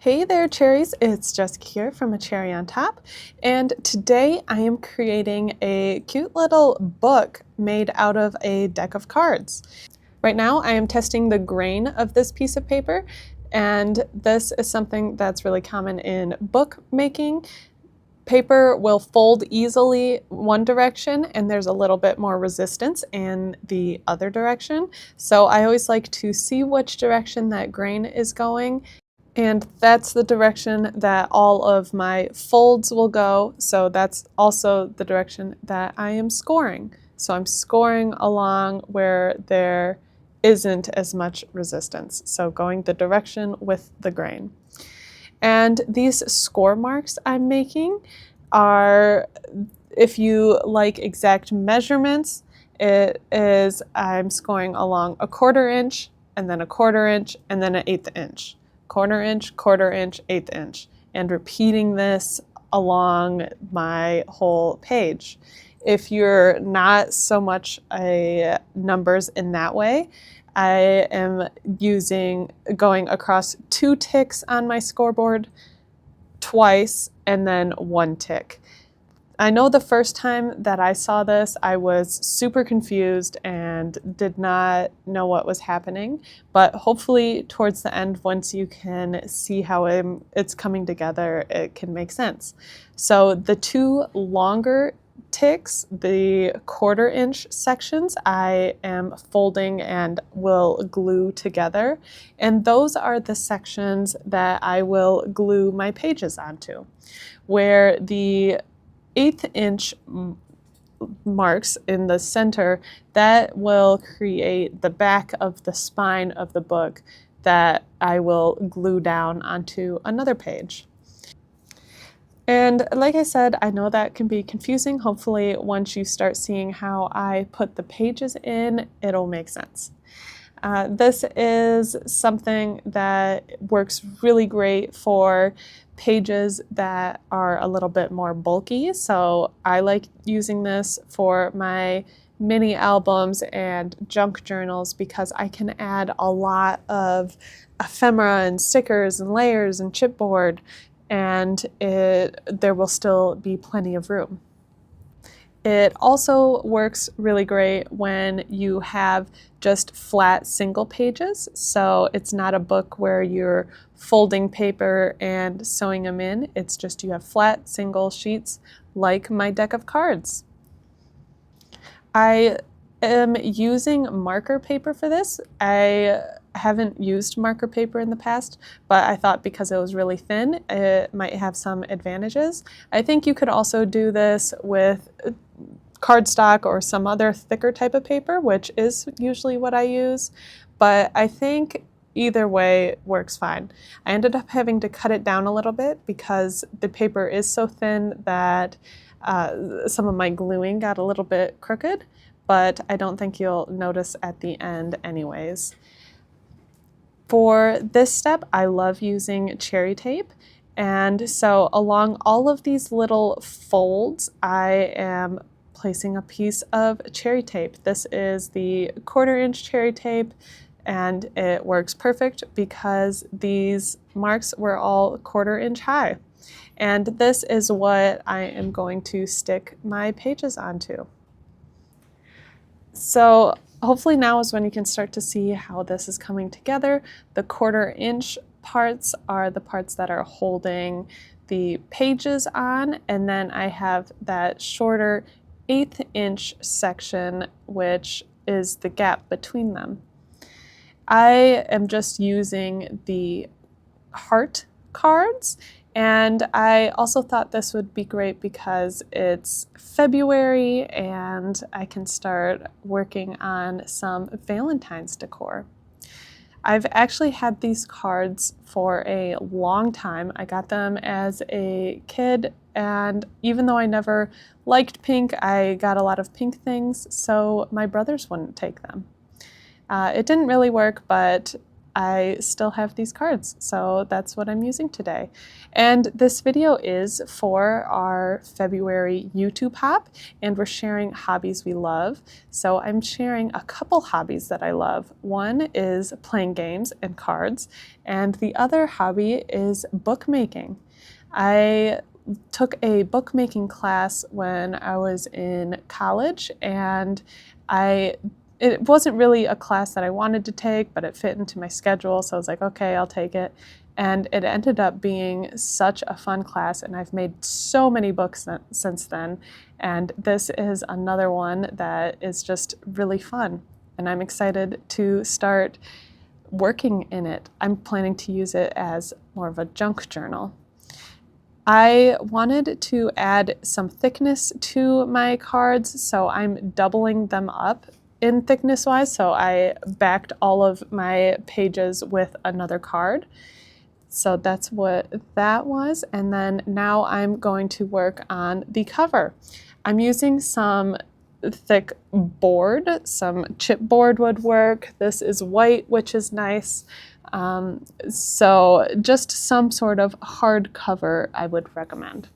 Hey there, cherries! It's Jess here from A Cherry on Top, and today I am creating a cute little book made out of a deck of cards. Right now I am testing the grain of this piece of paper, and this is something that's really common in book making. Paper will fold easily one direction and there's a little bit more resistance in the other direction. So I always like to see which direction that grain is going. And that's the direction that all of my folds will go. So that's also the direction that I am scoring. So I'm scoring along where there isn't as much resistance. So going the direction with the grain. And these score marks I'm making are, if you like exact measurements, it is I'm scoring along a 1/4 inch and then a 1/4 inch and then an 1/8 inch. 1/4 inch, 1/4 inch, 1/8 inch, and repeating this along my whole page. If you're not so much a numbers in that way, I am going across 2 ticks on my scoreboard twice and then 1 tick. I know the first time that I saw this, I was super confused and did not know what was happening, but hopefully towards the end, once you can see how it's coming together, it can make sense. So the 2 longer ticks, the 1/4 inch sections, I am folding and will glue together, and those are the sections that I will glue my pages onto, where the 1/8 inch marks in the center, that will create the back of the spine of the book that I will glue down onto another page. And like I said, I know that can be confusing. Hopefully, once you start seeing how I put the pages in, it'll make sense. This is something that works really great for pages that are a little bit more bulky. So I like using this for my mini albums and junk journals because I can add a lot of ephemera and stickers and layers and chipboard, and there will still be plenty of room. It also works really great when you have just flat single pages. So it's not a book where you're folding paper and sewing them in. It's just you have flat single sheets like my deck of cards. I am using marker paper for this. I haven't used marker paper in the past, but I thought because it was really thin, it might have some advantages. I think you could also do this with cardstock or some other thicker type of paper, which is usually what I use, but I think either way works fine. I ended up having to cut it down a little bit because the paper is so thin that some of my gluing got a little bit crooked, but I don't think you'll notice at the end anyways. For this step, I love using cherry tape. And so along all of these little folds, I am placing a piece of cherry tape. This is the 1/4 inch cherry tape, and it works perfect because these marks were all 1/4 inch high. And this is what I am going to stick my pages onto. So hopefully now is when you can start to see how this is coming together. The 1/4 inch parts are the parts that are holding the pages on, and then I have that shorter 1/8 inch section, which is the gap between them. I am just using the heart cards, and I also thought this would be great because it's February and I can start working on some Valentine's decor. I've actually had these cards for a long time. I got them as a kid, and even though I never liked pink, I got a lot of pink things, so my brothers wouldn't take them. It didn't really work, but I still have these cards, so that's what I'm using today. And this video is for our February YouTube hop, and we're sharing hobbies we love. So I'm sharing a couple hobbies that I love. One is playing games and cards, and the other hobby is bookmaking. I took a bookmaking class when I was in college, and it wasn't really a class that I wanted to take, but it fit into my schedule, so I was like, okay, I'll take it. And it ended up being such a fun class, and I've made so many books since then, and this is another one that is just really fun, and I'm excited to start working in it. I'm planning to use it as more of a junk journal. I wanted to add some thickness to my cards, so I'm doubling them up in thickness-wise. So I backed all of my pages with another card. So that's what that was. And then now I'm going to work on the cover. I'm using some thick board, some chipboard would work. This is white, which is nice. So just some sort of hard cover I would recommend.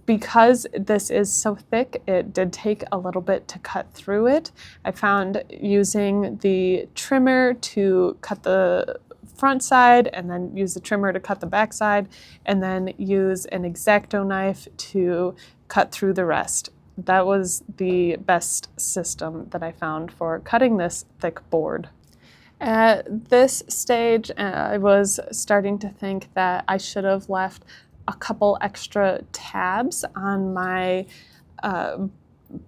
Because this is so thick, it did take a little bit to cut through it. I found using the trimmer to cut the front side, and then use the trimmer to cut the back side, and then use an X-Acto knife to cut through the rest. That was the best system that I found for cutting this thick board. At this stage, I was starting to think that I should have left a couple extra tabs on my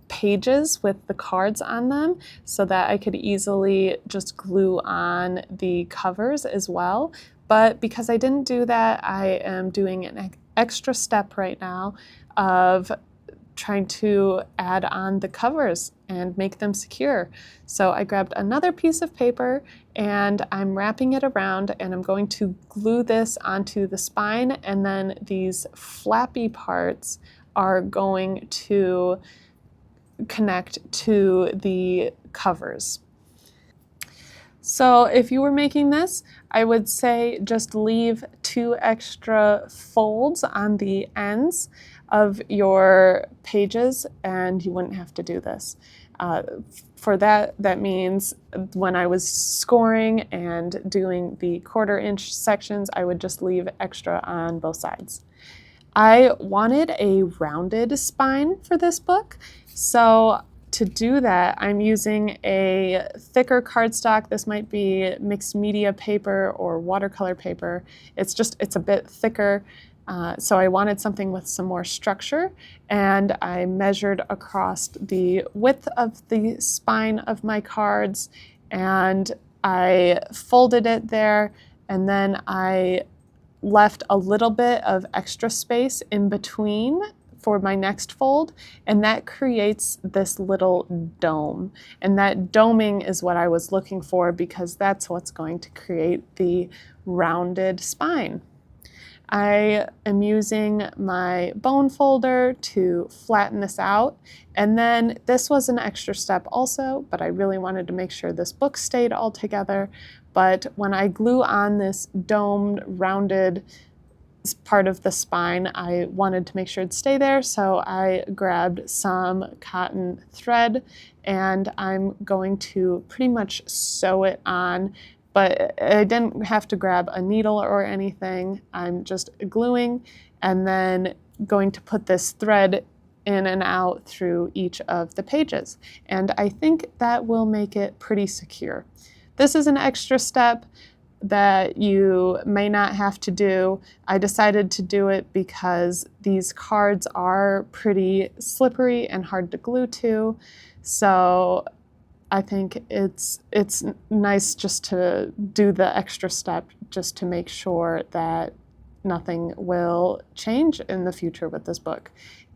pages with the cards on them so that I could easily just glue on the covers as well. But because I didn't do that, I am doing an extra step right now of trying to add on the covers and make them secure. So I grabbed another piece of paper and I'm wrapping it around, and I'm going to glue this onto the spine, and then these flappy parts are going to connect to the covers. So if you were making this, I would say just leave 2 extra folds on the ends of your pages, and you wouldn't have to do this. For that means when I was scoring and doing the 1/4 inch sections, I would just leave extra on both sides. I wanted a rounded spine for this book, so to do that, I'm using a thicker cardstock. This might be mixed media paper or watercolor paper. It's a bit thicker. So I wanted something with some more structure, and I measured across the width of the spine of my cards, and I folded it there, and then I left a little bit of extra space in between for my next fold, and that creates this little dome. And that doming is what I was looking for, because that's what's going to create the rounded spine. I am using my bone folder to flatten this out, and then this was an extra step also, but I really wanted to make sure this book stayed all together. But when I glue on this domed, rounded part of the spine, I wanted to make sure it'd stay there, so I grabbed some cotton thread, and I'm going to pretty much sew it on. But I didn't have to grab a needle or anything. I'm just gluing and then going to put this thread in and out through each of the pages. And I think that will make it pretty secure. This is an extra step that you may not have to do. I decided to do it because these cards are pretty slippery and hard to glue to. So I think it's nice just to do the extra step, just to make sure that nothing will change in the future with this book.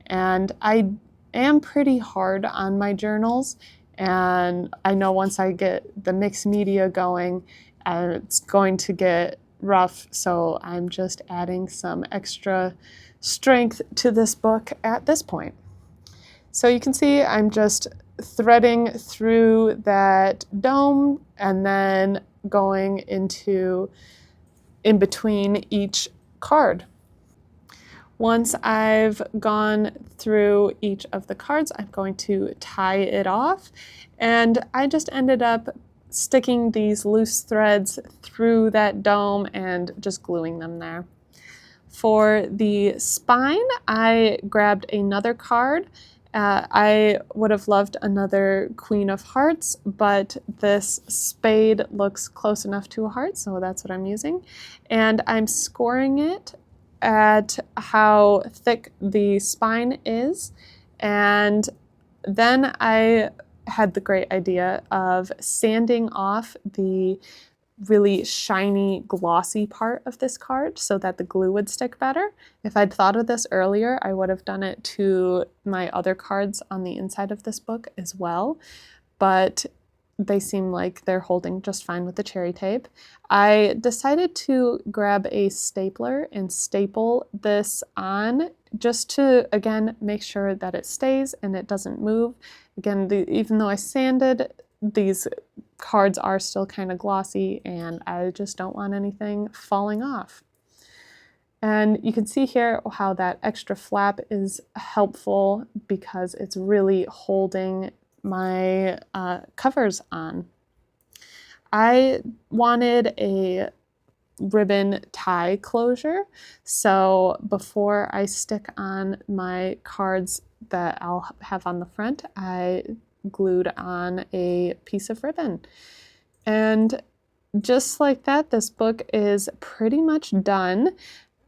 And I am pretty hard on my journals, and I know once I get the mixed media going, it's going to get rough, so I'm just adding some extra strength to this book at this point. So you can see I'm just threading through that dome and then going in between each card. Once I've gone through each of the cards, I'm going to tie it off, and I just ended up sticking these loose threads through that dome and just gluing them there. For the spine, I grabbed another card. I would have loved another Queen of Hearts, but this spade looks close enough to a heart, so that's what I'm using. And I'm scoring it at how thick the spine is. And then I had the great idea of sanding off the really shiny, glossy part of this card so that the glue would stick better. If I'd thought of this earlier, I would have done it to my other cards on the inside of this book as well, but they seem like they're holding just fine with the cherry tape. I decided to grab a stapler and staple this on just to, again, make sure that it stays and it doesn't move. Again, even though I sanded, these cards are still kind of glossy and I just don't want anything falling off. And you can see here how that extra flap is helpful because it's really holding my covers on. I wanted a ribbon tie closure, so before I stick on my cards that I'll have on the front, I glued on a piece of ribbon. And just like that, this book is pretty much done.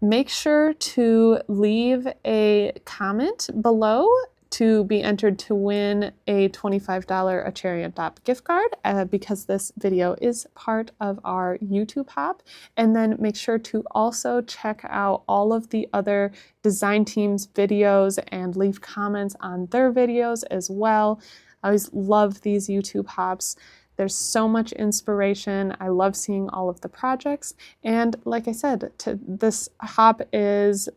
Make sure to leave a comment below to be entered to win a $25 A Cherry on Top gift card because this video is part of our YouTube hop. And then make sure to also check out all of the other design teams' videos and leave comments on their videos as well. I always love these YouTube hops. There's so much inspiration. I love seeing all of the projects. And like I said, this hop is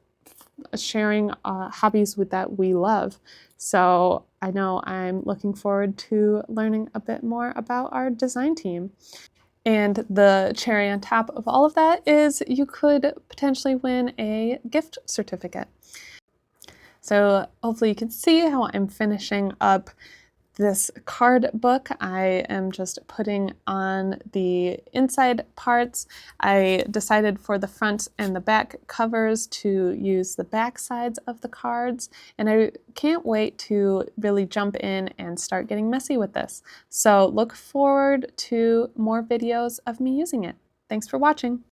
sharing hobbies that we love. So I know I'm looking forward to learning a bit more about our design team. And the cherry on top of all of that is you could potentially win a gift certificate. So hopefully you can see how I'm finishing up this card book. I am just putting on the inside parts. I decided for the front and the back covers to use the back sides of the cards, and I can't wait to really jump in and start getting messy with this. So look forward to more videos of me using it. Thanks for watching.